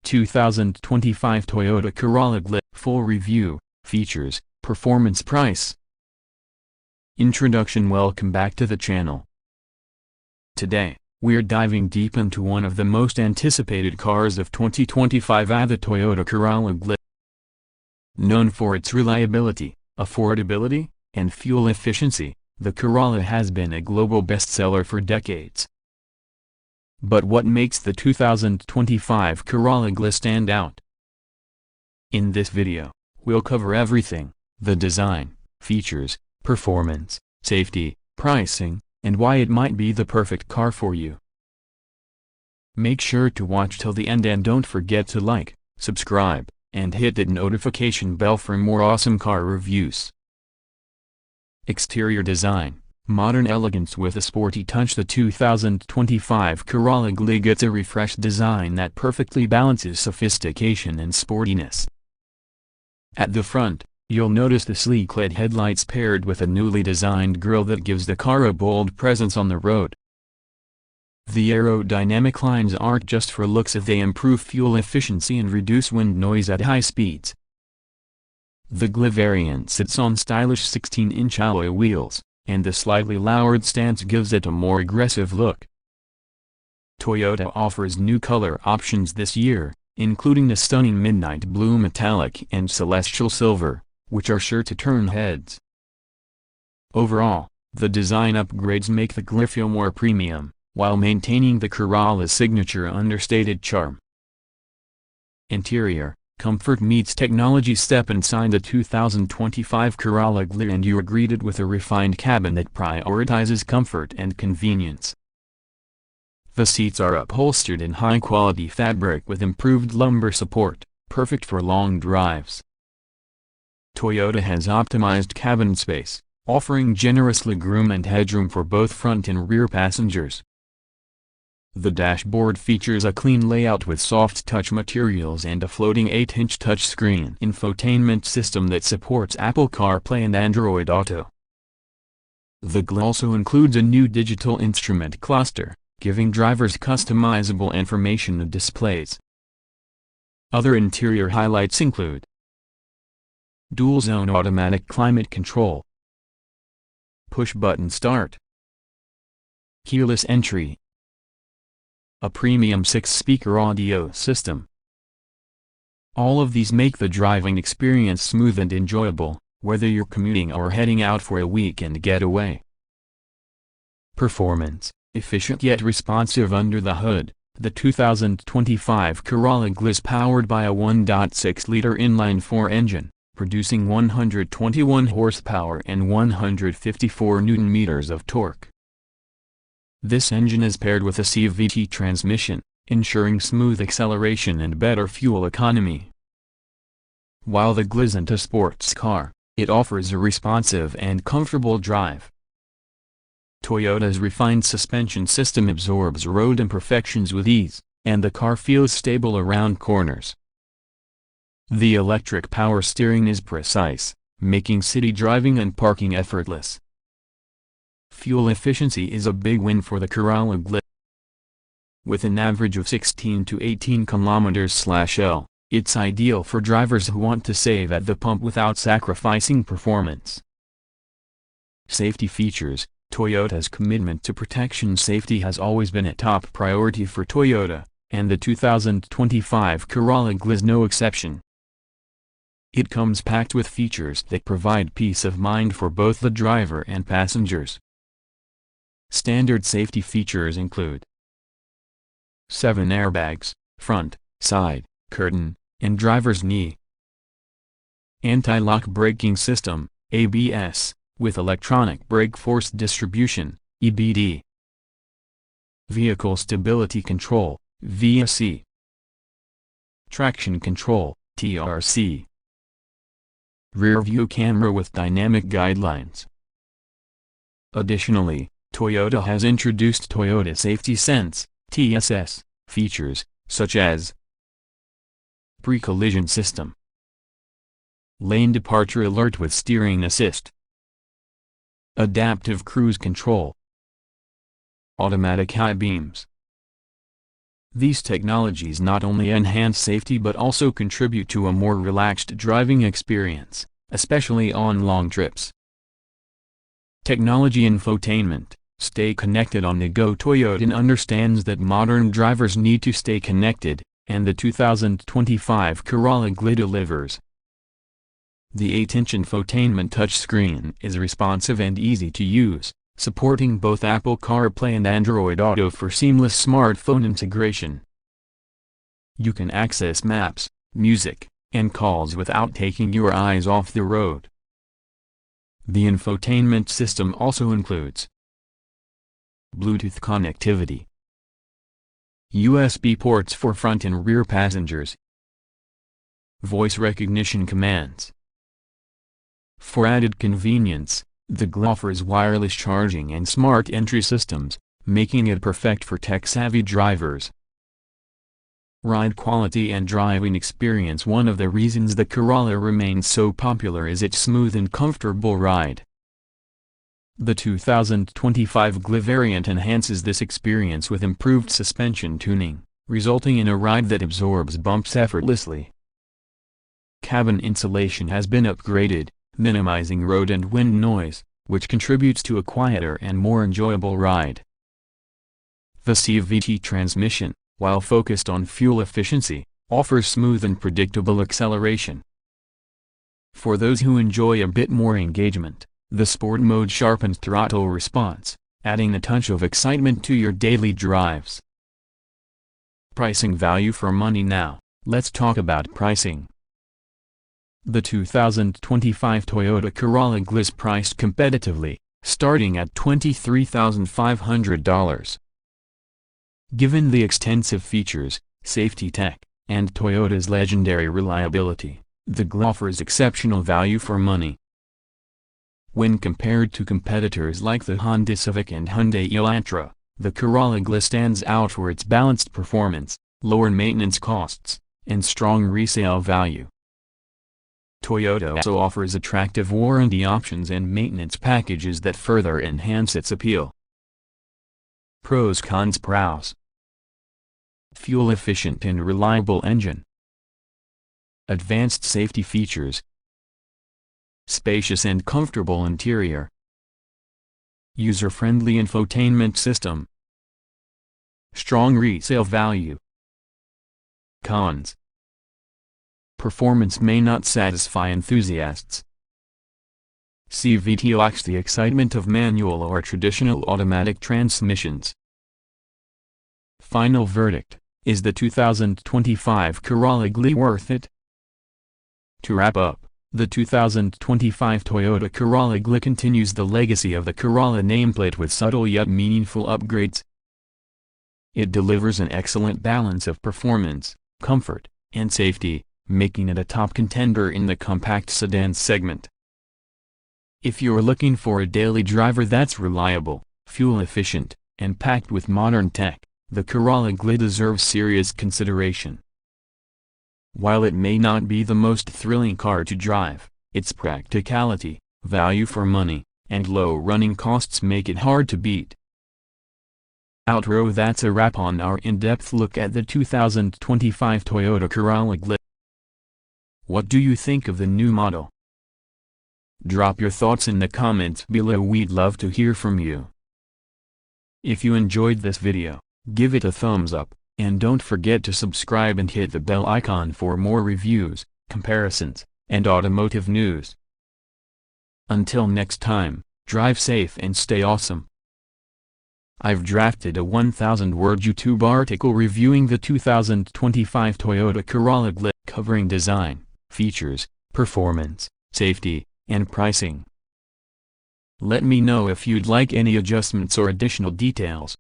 2025 Toyota Corolla GLi. Full review, features, performance, price. Introduction. Welcome back to the channel. Today, we're diving deep into one of the most anticipated cars of 2025, the Toyota Corolla GLi. Known for its reliability, affordability, and fuel efficiency, the Corolla has been a global bestseller for decades. But what makes the 2025 Corolla GLi stand out? In this video, we'll cover everything: the design, features, performance, safety, pricing, and why it might be the perfect car for you. Make sure to watch till the end and don't forget to like, subscribe, and hit that notification bell for more awesome car reviews. Exterior design. Modern elegance with a sporty touch. The 2025 Corolla GLi gets a refreshed design that perfectly balances sophistication and sportiness. At the front, you'll notice the sleek LED headlights paired with a newly designed grille that gives the car a bold presence on the road. The aerodynamic lines aren't just for looks, as they improve fuel efficiency and reduce wind noise at high speeds. The GLi variant sits on stylish 16-inch alloy wheels, and the slightly lowered stance gives it a more aggressive look. Toyota offers new color options this year, including the stunning midnight blue metallic and celestial silver, which are sure to turn heads. Overall, the design upgrades make the GLi feel more premium, while maintaining the Corolla's signature understated charm. Interior. Comfort meets technology. Step inside the 2025 Corolla GLi and you are greeted with a refined cabin that prioritizes comfort and convenience. The seats are upholstered in high-quality fabric with improved lumbar support, perfect for long drives. Toyota has optimized cabin space, offering generous legroom and headroom for both front and rear passengers. The dashboard features a clean layout with soft-touch materials and a floating 8-inch touchscreen infotainment system that supports Apple CarPlay and Android Auto. The GLi also includes a new digital instrument cluster, giving drivers customizable information displays. Other interior highlights include dual-zone automatic climate control, push-button start, keyless entry, a premium 6-speaker audio system. All of these make the driving experience smooth and enjoyable, whether you're commuting or heading out for a weekend getaway. Performance. Efficient yet responsive under the hood, the 2025 Corolla GLi is powered by a 1.6-liter inline-4 engine, producing 121 horsepower and 154 Nm of torque. This engine is paired with a CVT transmission, ensuring smooth acceleration and better fuel economy. While the GLi isn't a sports car, it offers a responsive and comfortable drive. Toyota's refined suspension system absorbs road imperfections with ease, and the car feels stable around corners. The electric power steering is precise, making city driving and parking effortless. Fuel efficiency is a big win for the Corolla GLi. With an average of 16 to 18 km/L, it's ideal for drivers who want to save at the pump without sacrificing performance. Safety features. Toyota's commitment to protection safety has always been a top priority for Toyota, and the 2025 Corolla GLi is no exception. It comes packed with features that provide peace of mind for both the driver and passengers. Standard safety features include 7 airbags, front, side, curtain, and driver's knee. Anti-lock braking system, ABS, with electronic brake force distribution, EBD. Vehicle stability control, VSC. Traction control, TRC. Rear view camera with dynamic guidelines. Additionally, Toyota has introduced Toyota Safety Sense, TSS, features, such as pre-collision system, lane departure alert with steering assist, adaptive cruise control, automatic high beams. These technologies not only enhance safety but also contribute to a more relaxed driving experience, especially on long trips. Technology infotainment. Stay connected on the go. Toyota understands that modern drivers need to stay connected, and the 2025 Corolla GLi delivers. The 8-inch infotainment touchscreen is responsive and easy to use, supporting both Apple CarPlay and Android Auto for seamless smartphone integration. You can access maps, music, and calls without taking your eyes off the road. The infotainment system also includes Bluetooth connectivity, USB ports for front and rear passengers, voice recognition commands. For added convenience, the GLi offers wireless charging and smart entry systems, making it perfect for tech-savvy drivers. Ride quality and driving experience. One of the reasons the Corolla remains so popular is its smooth and comfortable ride. The 2025 GLi variant enhances this experience with improved suspension tuning, resulting in a ride that absorbs bumps effortlessly. Cabin insulation has been upgraded, minimizing road and wind noise, which contributes to a quieter and more enjoyable ride. The CVT transmission, while focused on fuel efficiency, offers smooth and predictable acceleration. For those who enjoy a bit more engagement, the Sport mode sharpens throttle response, adding a touch of excitement to your daily drives. Pricing. Value for money. Now, let's talk about pricing. The 2025 Toyota Corolla GLi is priced competitively, starting at $23,500. Given the extensive features, safety tech, and Toyota's legendary reliability, the GLi offers exceptional value for money. When compared to competitors like the Honda Civic and Hyundai Elantra, the Corolla GLi stands out for its balanced performance, lower maintenance costs, and strong resale value. Toyota also offers attractive warranty options and maintenance packages that further enhance its appeal. Pros. Cons. Pros. Fuel-efficient and reliable engine. Advanced safety features. Spacious and comfortable interior. User-friendly infotainment system. Strong resale value. Cons. Performance may not satisfy enthusiasts. CVT lacks the excitement of manual or traditional automatic transmissions. Final verdict: is the 2025 Corolla GLi worth it? To wrap up, the 2025 Toyota Corolla GLi continues the legacy of the Corolla nameplate with subtle yet meaningful upgrades. It delivers an excellent balance of performance, comfort, and safety, making it a top contender in the compact sedan segment. If you're looking for a daily driver that's reliable, fuel-efficient, and packed with modern tech, the Corolla GLi deserves serious consideration. While it may not be the most thrilling car to drive, its practicality, value for money, and low running costs make it hard to beat. Outro. That's a wrap on our in-depth look at the 2025 Toyota Corolla GLi. What do you think of the new model? Drop your thoughts in the comments below. We'd love to hear from you. If you enjoyed this video, give it a thumbs up, and don't forget to subscribe and hit the bell icon for more reviews, comparisons, and automotive news. Until next time, drive safe and stay awesome. I've drafted a 1,000-word YouTube article reviewing the 2025 Toyota Corolla GLi, covering design, features, performance, safety, and pricing. Let me know if you'd like any adjustments or additional details.